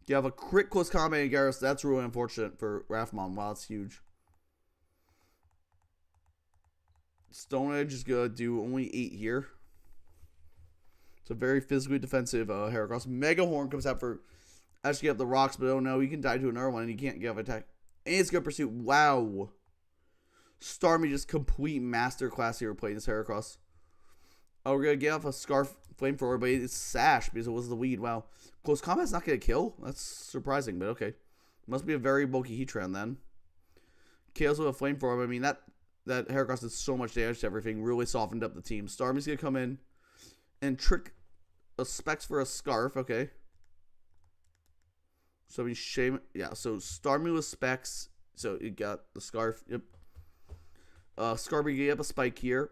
Speaker 1: You have a crit close combat in Gyarados. That's really unfortunate for Rathmon. Wow, it's huge. Stone Edge is going to do only 8 here. It's a very physically defensive Heracross. Mega Horn comes out for actually get the rocks, but oh no, you can die to another one and you can't give attack. And it's good pursuit. Wow. Starmie just complete masterclass here playing this Heracross. Oh, we're going to get off a Scarf Flamethrower, but it's Sash because it was the weed. Wow. Close combat's not going to kill? That's surprising, but okay. Must be a very bulky Heatran then. KO's with a Flamethrower. I mean, that Heracross did so much damage to everything. Really softened up the team. Starmie's going to come in and trick a Specs for a Scarf. Okay. So we shame. Yeah, so Starmie with Specs. So you got the Scarf. Yep. Scarby get up a Spike here.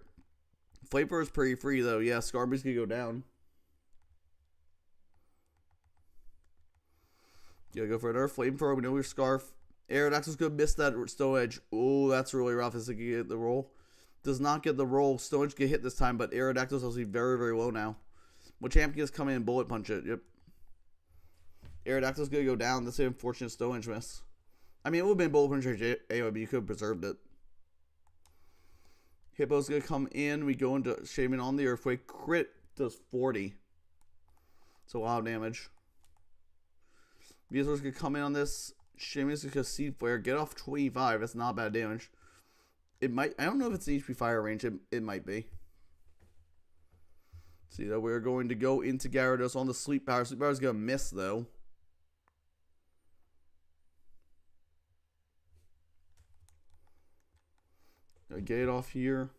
Speaker 1: Flamethrower is pretty free though. Yeah, Scarby's gonna go down. Yeah, go for another Flamethrower. We know your Scarf. Aerodactyl's gonna miss that Stone Edge. Oh, that's really rough. Is it gonna get the roll? Does not get the roll. Stone Edge get hit this time, but Aerodactyl's obviously very, very low now. Machamp can just come in and bullet punch it. Yep. Aerodactyl's gonna go down. That's an unfortunate Stone Edge miss. I mean, it would have been bullet punch anyway, but you could have preserved it. Hippo's gonna come in. We go into Shaman on the Earthquake. Crit does 40. It's a lot of damage. Venusaur's gonna come in on this. Shaman's gonna Seed Flare. Get off 25. That's not bad damage. It might. I don't know if it's HP Fire range. It might be. See that we're going to go into Gyarados on the Sleep Power. Sleep Power's gonna miss though. Gotta get it off here.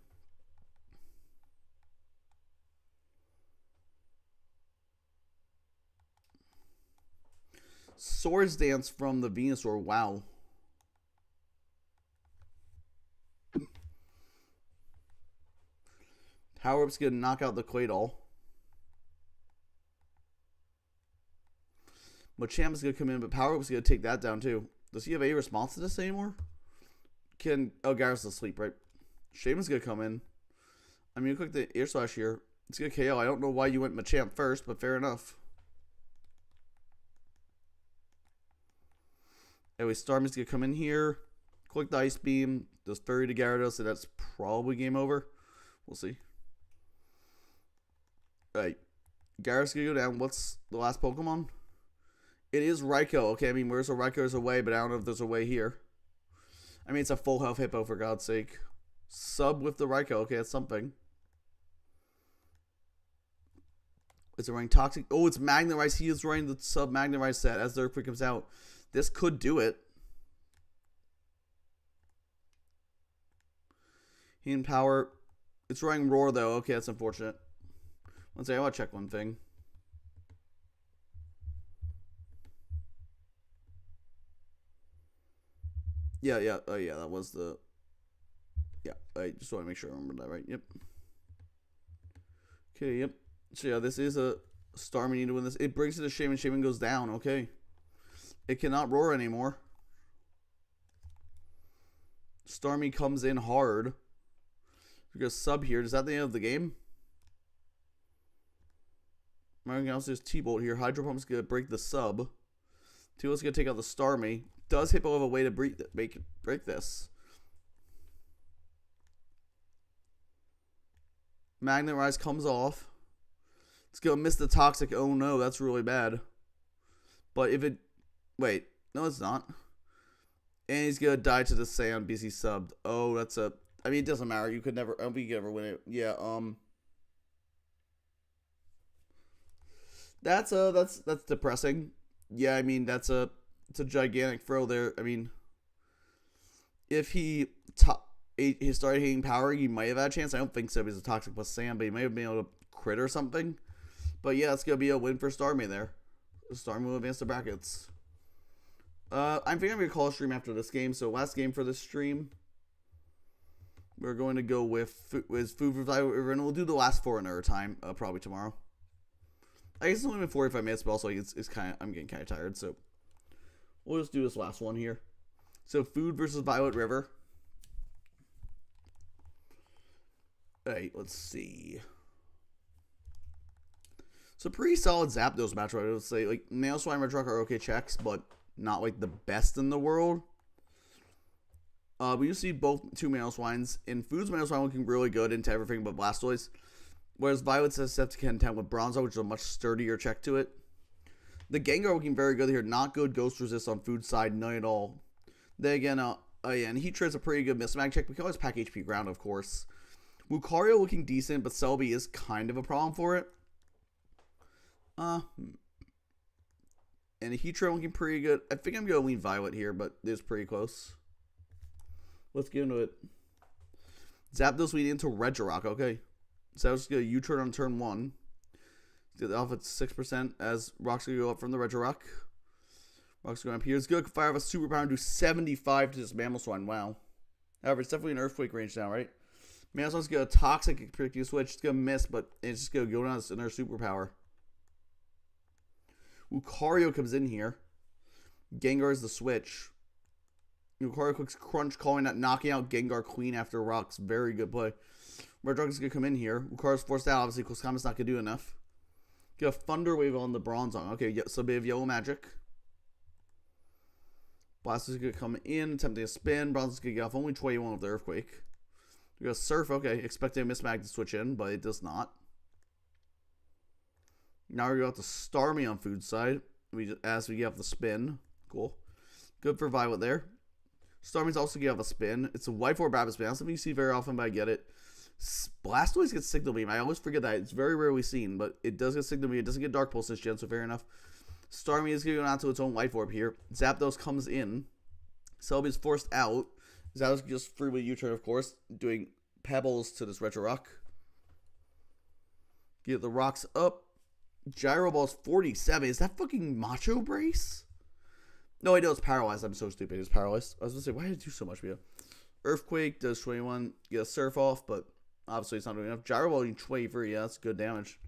Speaker 1: Swords Dance from the Venusaur. Wow. Power Up's going to knock out the Claydol. Machamp is going to come in, but Power Up's going to take that down too. Does he have a response to this anymore? Oh, Gyara's asleep, right? Shaman's going to come in. I'm going to click the Air Slash here. It's going to KO. I don't know why you went Machamp first, but fair enough. Anyway, Starmie's going to come in here. Click the Ice Beam. Does Furry to Gyarados, so that's probably game over. We'll see. Alright. Gyarados going to go down. What's the last Pokemon? It is Raikou. Okay, I mean, where's a Raikou's a way, but I don't know if there's a way here. I mean, it's a full health Hippo, for God's sake. Sub with the Raikou. Okay, that's something. Is it running Toxic? Oh, it's Magnetize. He is running the sub Magnetize set as the Earthquake comes out. This could do it. Hidden Power. It's running Roar, though. Okay, that's unfortunate. One second, I want to check one thing. Yeah, that was the... Yeah, I just want to make sure I remember that right. Yep. Okay, yep. So, yeah, this is a Starmie need to win this. It brings it to Shaman. Shaman goes down. Okay. It cannot roar anymore. Starmie comes in hard. We go sub here. Is that the end of the game? Everything else is T-Bolt here. Hydro Pump's going to break the sub. T-Bolt's going to take out the Starmie. Does Hippo have a way to break this? Magnet Rise comes off. It's going to miss the Toxic. Oh no, that's really bad. But if it... Wait, no it's not. And he's going to die to the sand because he subbed. Oh, that's a... I mean, it doesn't matter. You could never... I don't think you could ever win it. Yeah, That's depressing. Yeah, I mean, it's a gigantic throw there. I mean, if he started hitting power, he might have had a chance. I don't think so because it's a Toxic plus Sand, but he might have been able to crit or something. But yeah, it's going to be a win for Starmie there. Starmie will advance to brackets. I think I'm going to call a stream after this game. So last game for this stream, we're going to go with Food for Violet River, and we'll do the last 4 another time, probably tomorrow. I guess it's only been 45 minutes, but also I'm getting kind of tired, so we'll just do this last one here. So Food versus Violet River. Alright, let's see. So pretty solid Zapdos match, right? I would say like Mamoswine and Regirock are okay checks, but not like the best in the world. We do see both 2 Mamoswines. In Food's Mamoswine looking really good into everything but Blastoise. Whereas Violet's has to contend with Bronzor, which is a much sturdier check to it. The Gengar looking very good here. Not good Ghost Resist on Food's side, none at all. Then again, and Heatrade's a pretty good Mismag check. We can always pack HP Ground, of course. Lucario looking decent, but Celebi is kind of a problem for it. And Heatrade looking pretty good. I think I'm going to lean Violet here, but it's pretty close. Let's get into it. Zapdos leading into Regirock, okay. So I was just going to U-turn on turn 1. Get off at 6% as Rock's going to go up from the Regirock. Rock's going up here. It's good to fire off a Superpower and do 75 to this Mamoswine. Wow. However, it's definitely an Earthquake range now, right? Mamoswine's going to Toxic predicting switch. It's going to miss, but it's just going to go down to another Superpower. Lucario comes in here. Gengar's the switch. Lucario clicks Crunch, calling that, knocking out Gengar clean after Rocks. Very good play. Regirock is going to come in here. Lucario's forced out, obviously, because Comet's not going to do enough. Get a Thunder Wave on the Bronzong. Okay, so they have Yellow Magic. Blastoise is going to come in, attempting a spin. Bronzong's going to get off only 21 with the Earthquake. We got Surf. Okay, expecting a Mismag to switch in, but it does not. Now we're going to go out to Starmie on Food side. As we get off the spin. Cool. Good for Violet there. Starmie's also get off a spin. It's a White 4 Rapid Spin. That's something you see very often, but I get it. Blastoise gets Signal Beam. I always forget that. It's very rarely seen, but it does get Signal Beam. It doesn't get Dark Pulse this gen, so fair enough. Starmie is going on to its own Life Orb here. Zapdos comes in. Celebi is forced out. Zapdos just freely U-turn, of course, doing Pebbles to this Regirock. Get the rocks up. Gyro Ball's 47. Is that fucking Macho Brace? No, I know it's paralyzed. I'm so stupid. It's paralyzed. I was going to say, why did it do so much? Yeah. Earthquake does 21. Get a Surf off, but Obviously, it's not doing enough. Gyro Ball 23, yeah, that's good damage.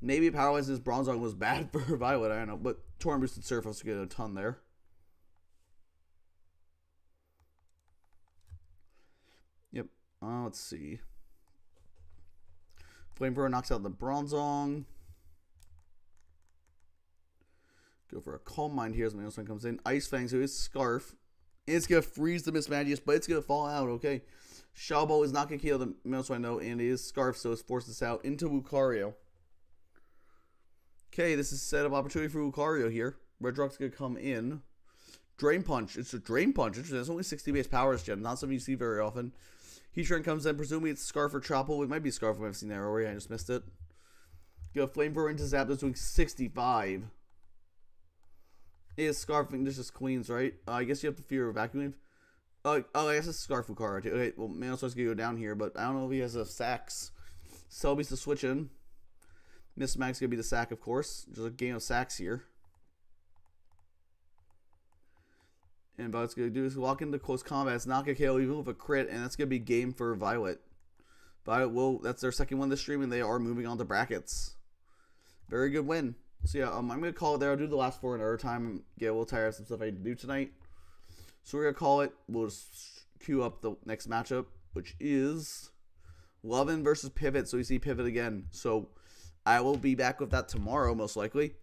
Speaker 1: Maybe Power-wise, this Bronzong was bad for Violet, I don't know. But Torn Boosted Surface get a ton there. Yep. Let's see. Flamethrower knocks out the Bronzong. Go for a Calm Mind here as Mailstone comes in. Ice Fang, so it's Scarf. It's going to freeze the Mismagius, but it's going to fall out, okay. Shadow Ball is not going to kill the Mailstone, I know, and it is Scarf, so it's forced this out into Lucario. Okay, this is set up opportunity for Lucario here. Red Rock's going to come in. Drain Punch. It's a Drain Punch. Interesting. It's only 60 base powers gem. Not something you see very often. Heatran comes in. Presumably it's Scarf or Chople. It might be Scarf if I've seen that already. I just missed it. Go Flamethrower into Zapdos doing 65. It is Scarf. This is Queens, right? I guess you have to fear a Vacuum Wave. I guess it's Scarf Lucario too. Okay, well, Manosaur's going to go down here, but I don't know if he has a Sax. Selby's to switch in. Miss Mag's going to be the sack, of course. Just a game of sacks here. And Violet's going to do is walk into close combat. It's not going to KO even with a crit, and that's going to be game for Violet. Violet will, that's their second win this stream, and they are moving on to brackets. Very good win. So yeah, I'm going to call it there. I'll do the last 4 another time. Get a little tired of some stuff I need to do tonight. So we're going to call it. We'll just queue up the next matchup, which is Lovin versus Pivot. So we see Pivot again. So I will be back with that tomorrow, most likely.